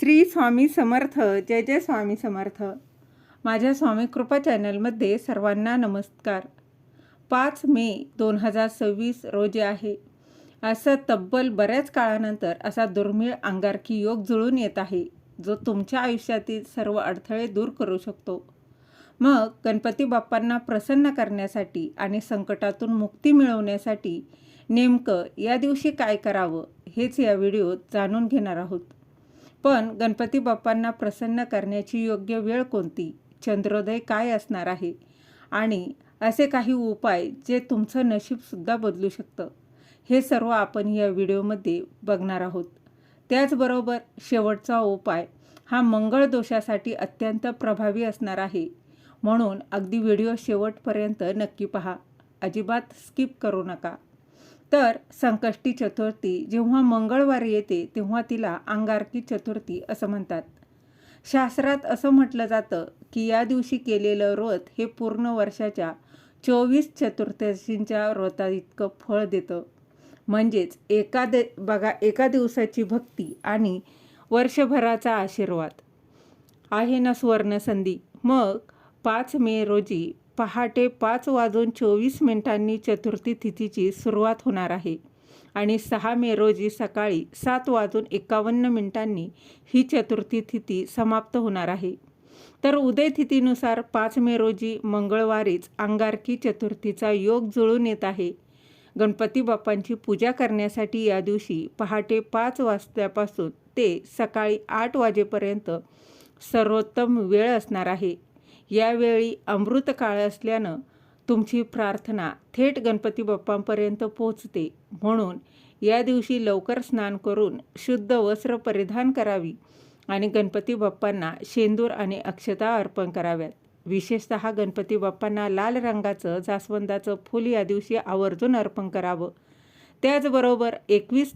श्री स्वामी समर्थ. जय जय स्वामी समर्थ. माझ्या स्वामी कृपा चॅनलमध्ये सर्वांना नमस्कार. 5 मे 2026 रोजी आहे. असं तब्बल बऱ्याच काळानंतर असा दुर्मिळ अंगारकी योग जुळून येत आहे, जो तुमच्या आयुष्यातील सर्व अडथळे दूर करू शकतो. मग गणपती बाप्पांना प्रसन्न करण्यासाठी आणि संकटातून मुक्ती मिळवण्यासाठी नेमकं या दिवशी काय करावं, हेच या व्हिडिओत जाणून घेणार आहोत. पण गणपती बाप्पांना प्रसन्न करण्याची योग्य वेळ कोणती, चंद्रोदय काय असणार आहे आणि असे काही उपाय जे तुमचं नशीबसुद्धा बदलू शकतं, हे सर्व आपण या व्हिडिओमध्ये बघणार आहोत. त्याचबरोबर शेवटचा उपाय हा मंगळ दोषासाठी अत्यंत प्रभावी असणार आहे, म्हणून अगदी व्हिडिओ शेवटपर्यंत नक्की पहा, अजिबात स्किप करू नका. तर संकष्टी चतुर्थी जेव्हा मंगळवारी येते तेव्हा तिला अंगारकी चतुर्थी असं म्हणतात. शास्त्रात असं म्हटलं जातं की या दिवशी केलेलं व्रत हे पूर्ण वर्षाच्या 24 चतुर्दशींच्या व्रताइतकं फळ देतं. म्हणजेच एका दिवसाची भक्ती आणि वर्षभराचा आशीर्वाद आहे ना सुवर्णसंधी. मग 5 मे रोजी पहाटे 5:24 चतुर्थी तिथीची सुरुवात होणार आहे आणि 6 मे रोजी सकाळी 7:51 ही चतुर्थी तिथी समाप्त होणार आहे. तर उदय तिथीनुसार 5 मे रोजी मंगळवारीच अंगारकी चतुर्थीचा योग जुळून येत आहे. गणपती बाप्पांची पूजा करण्यासाठी या दिवशी पहाटे 5 वाजल्यापासून ते सकाळी 8 वाजेपर्यंत सर्वोत्तम वेळ असणार आहे. यावेळी अमृत काळ असल्यानं तुमची प्रार्थना थेट गणपती बाप्पांपर्यंत पोहोचते. म्हणून या दिवशी लवकर स्नान करून शुद्ध वस्त्र परिधान करावी आणि गणपती बाप्पांना शेंदूर आणि अक्षता अर्पण कराव्यात. विशेषतः गणपती बाप्पांना लाल रंगाचं जास्वंदाचं फूल या दिवशी आवर्जून अर्पण करावं. त्याचबरोबर 21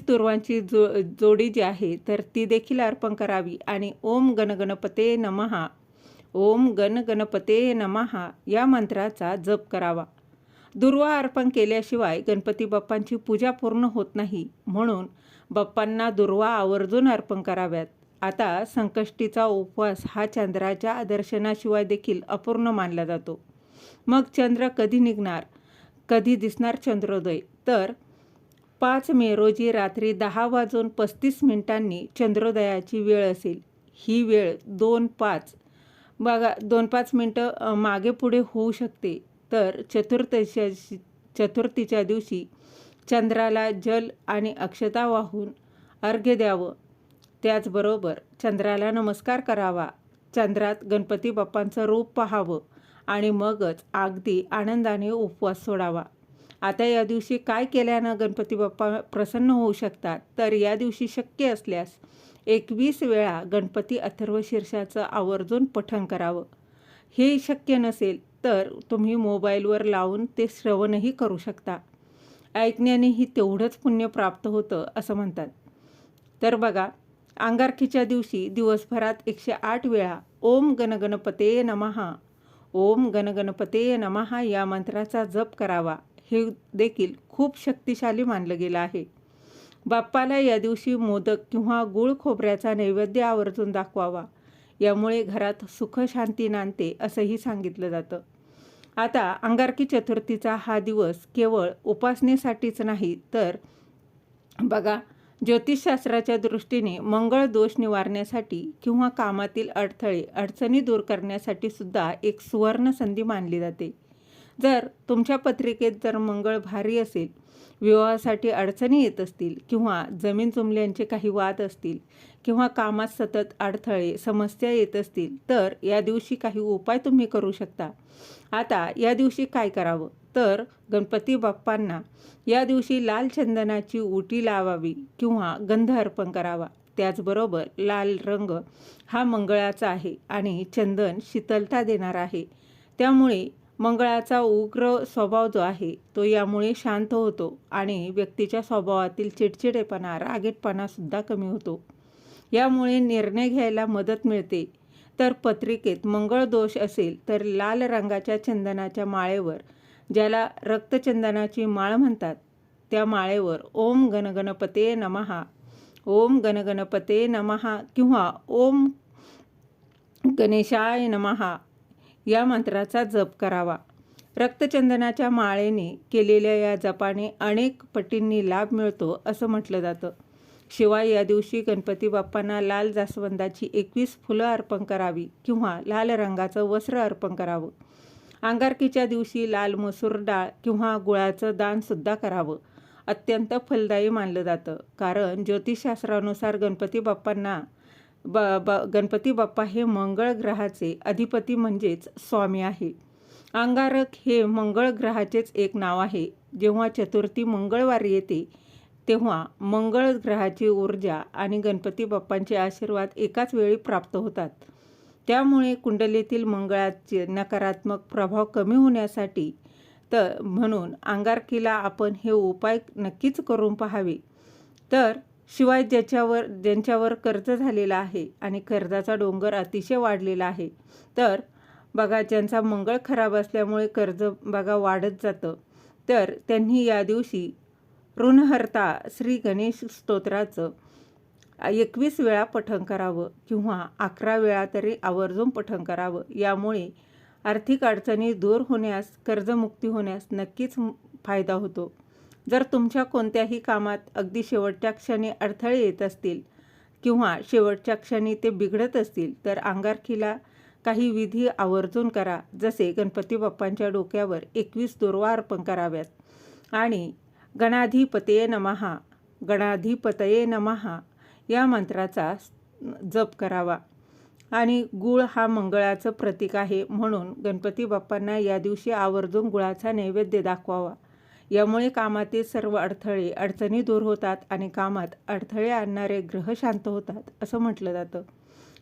दुर्वांची जोडी जी आहे तर ती देखील अर्पण करावी आणि ओम गणगणपते नमः, ओम गणगणपते नमः या मंत्राचा जप करावा. दुर्वा अर्पण केल्याशिवाय गणपती बाप्पांची पूजा पूर्ण होत नाही, म्हणून बाप्पांना दुर्वा आवर्जून अर्पण कराव्यात. आता संकष्टीचा उपवास हा चंद्राच्या दर्शनाशिवाय देखील अपूर्ण मानला जातो. मग चंद्र कधी निघणार, कधी दिसणार चंद्रोदय? तर 5 मे रोजी रात्री 10:35 चंद्रोदयाची वेळ असेल. ही वेळ 2-5 मिनटं मागे पुढे होऊ शकते. तर चतुर्थीच्या दिवशी चंद्राला जल आणि अक्षता वाहून अर्घ्य द्यावं. त्याचबरोबर चंद्राला नमस्कार करावा, चंद्रात गणपती बाप्पांचं रूप पाहावं आणि मगच अगदी आनंदाने उपवास सोडावा. आता या दिवशी काय केल्यानं गणपती बाप्पा प्रसन्न होऊ शकतात? तर या दिवशी शक्य असल्यास 21 वेळा गणपती अथर्वशीर्षाचं आवर्जून पठण करावं. हे शक्य नसेल तर तुम्ही मोबाईलवर लावून ते श्रवणही करू शकता. ऐकण्यानेही तेवढंच पुण्य प्राप्त होतं असं म्हणतात. तर बघा, अंगारकीच्या दिवशी दिवसभरात 108 वेळा ओम गणगणपते नमः, ओम गणगणपते नमः या मंत्राचा जप करावा. हे देखील खूप शक्तिशाली मानलं गेलं आहे. बाप्पाला या दिवशी मोदक किंवा गूळ खोबऱ्याचा नैवेद्य आवर्जून दाखवावा. यामुळे घरात सुख शांती नांदते असंही सांगितलं जातं. आता अंगारकी चतुर्थीचा हा दिवस केवळ उपासनेसाठीच नाही, तर बघा, ज्योतिषशास्त्राच्या दृष्टीने मंगळ दोष निवारण्यासाठी किंवा कामातील अडचणी दूर करण्यासाठी सुद्धा एक सुवर्ण संधी मानली जाते. जर तुमच्या पत्रिकेत जर मंगळ भारी असेल, विवाहासाठी अडचणी येत असतील किंवा जमीन जुमल्यांचे काही वाद असतील किंवा कामात सतत अडथळे समस्या येत असतील, तर या दिवशी काही उपाय तुम्ही करू शकता. आता या दिवशी काय करावं? तर गणपती बाप्पांना या दिवशी लाल चंदनाची उटी लावावी किंवा गंध अर्पण करावा. त्याचबरोबर लाल रंग हा मंगळाचा आहे आणि चंदन शीतलता देणार आहे. त्यामुळे मंगळाचा उग्र स्वभाव जो आहे तो यामुळे शांत होतो आणि व्यक्तीच्या स्वभावातील चिडचिडेपणा, रागीटपणासुद्धा कमी होतो. यामुळे निर्णय घ्यायला मदत मिळते. तर पत्रिकेत मंगळ दोष असेल तर लाल रंगाच्या चंदनाच्या माळेवर, ज्याला रक्तचंदनाची माळ म्हणतात, त्या माळेवर ओम गणगणपते नमः ओम गणगणपते नमः किंवा ओम गणेशाय नमः या मंत्राचा जप करावा. रक्तचंदनाच्या माळेने केलेल्या या जपाने अनेक पटींनी लाभ मिळतो असं म्हटलं जातं. शिवाय या दिवशी गणपती बाप्पांना लाल जास्वंदाची 21 फुलं अर्पण करावी किंवा लाल रंगाचं वस्त्र अर्पण करावं. अंगारकीच्या दिवशी लाल मसूर डाळ किंवा गुळाचं दानसुद्धा करावं. अत्यंत फलदायी मानलं जातं, कारण ज्योतिषशास्त्रानुसार गणपती बाप्पा हे मंगळ ग्रहाचे अधिपती म्हणजेच स्वामी आहे. अंगारक हे मंगळ ग्रहाचेच एक नाव आहे. जेव्हा चतुर्थी मंगळवारी येते तेव्हा मंगळ ग्रहाची ऊर्जा आणि गणपती बाप्पांचे आशीर्वाद एकाच वेळी प्राप्त होतात. त्यामुळे कुंडलीतील मंगळाचे नकारात्मक प्रभाव कमी होण्यासाठी म्हणून अंगारकीला आपण हे उपाय नक्कीच करून पाहावे. तर शिवाय ज्यांच्यावर कर्ज झालेला आहे आणि कर्जाचा डोंगर अतिशय वाढलेला आहे, तर बघा ज्यांचा मंगळ खराब असल्यामुळे कर्ज बघा वाढत जातं, तर त्यांनी या दिवशी ऋणहर्ता श्री गणेश स्तोत्राचं 21 वेळा पठण करावं किंवा 11 वेळा तरी आवर्जून पठण करावं. यामुळे आर्थिक अडचणी दूर होण्यास, कर्जमुक्ती होण्यास नक्कीच फायदा होतो. जर तुमच्या कोणत्याही कामात अगदी शेवटच्या क्षणी अडथळे येत असतील किंवा शेवटच्या क्षणी ते बिघडत असतील, तर अंगारकीला काही विधी आवर्जून करा. जसे गणपती बाप्पांच्या डोक्यावर 21 दुर्वा अर्पण कराव्यात आणि गणाधिपतये नमः, गणाधिपतये नमः या मंत्राचा जप करावा. आणि गुळ हा मंगळाचं प्रतीक आहे, म्हणून गणपती बाप्पांना या दिवशी आवर्जून गुळाचा नैवेद्य दाखवावा. यामुळे कामातील सर्व अडचणी दूर होतात आणि कामात अडथळे आणणारे ग्रह शांत होतात असं म्हटलं जातं.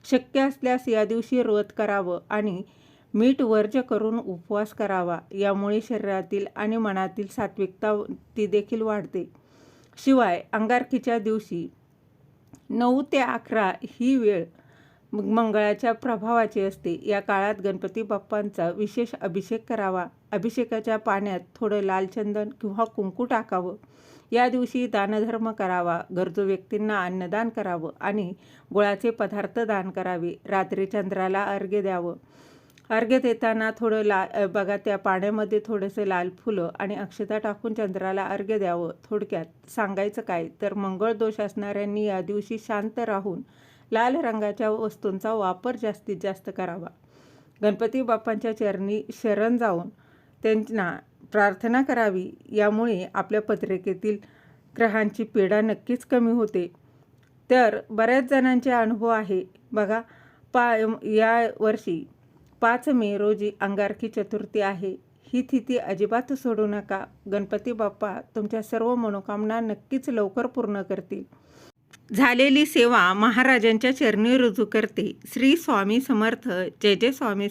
शक्य असल्यास या दिवशी व्रत करावं आणि मीठ वर्ज्य करून उपवास करावा. यामुळे शरीरातील आणि मनातील सात्विकता ती देखील वाढते. शिवाय अंगारकीच्या दिवशी 9 ते 11 ही वेळ मंगळाच्या प्रभावाची असते. या काळात गणपती बाप्पांचा विशेष अभिषेक करावा. अभिषेकाच्या पाण्यात थोडं लाल चंदन किंवा कुंकू टाकावं. या दिवशी दानधर्म करावा. गरजू व्यक्तींना अन्नदान करावं आणि गुळाचे पदार्थ दान करावे. रात्री चंद्राला अर्घ्य द्यावं. अर्घ्य देताना थोडं बघा त्या पाण्यामध्ये थोडंसं लाल फुलं आणि अक्षता टाकून चंद्राला अर्घ्य द्यावं. थोडक्यात सांगायचं काय, तर मंगळ दोष असणाऱ्यांनी या दिवशी शांत राहून लाल रंगाच्या वस्तूंचा वापर जास्तीत जास्त करावा. गणपती बाप्पांच्या चरणी शरण जाऊन त्यांना प्रार्थना करावी. यामुळे आपल्या पत्रिकेतील ग्रहांची पीडा नक्कीच कमी होते. तर बऱ्याच जणांचे अनुभव आहे बघा. या वर्षी 5 मे रोजी अंगारकी चतुर्थी आहे. ही तिथी अजिबात सोडू नका. गणपती बाप्पा तुमच्या सर्व मनोकामना नक्कीच लवकर पूर्ण करतील. झालेली सेवा महाराजांच्या चरणी रुजू करते. श्री स्वामी समर्थ. जय जय स्वामी.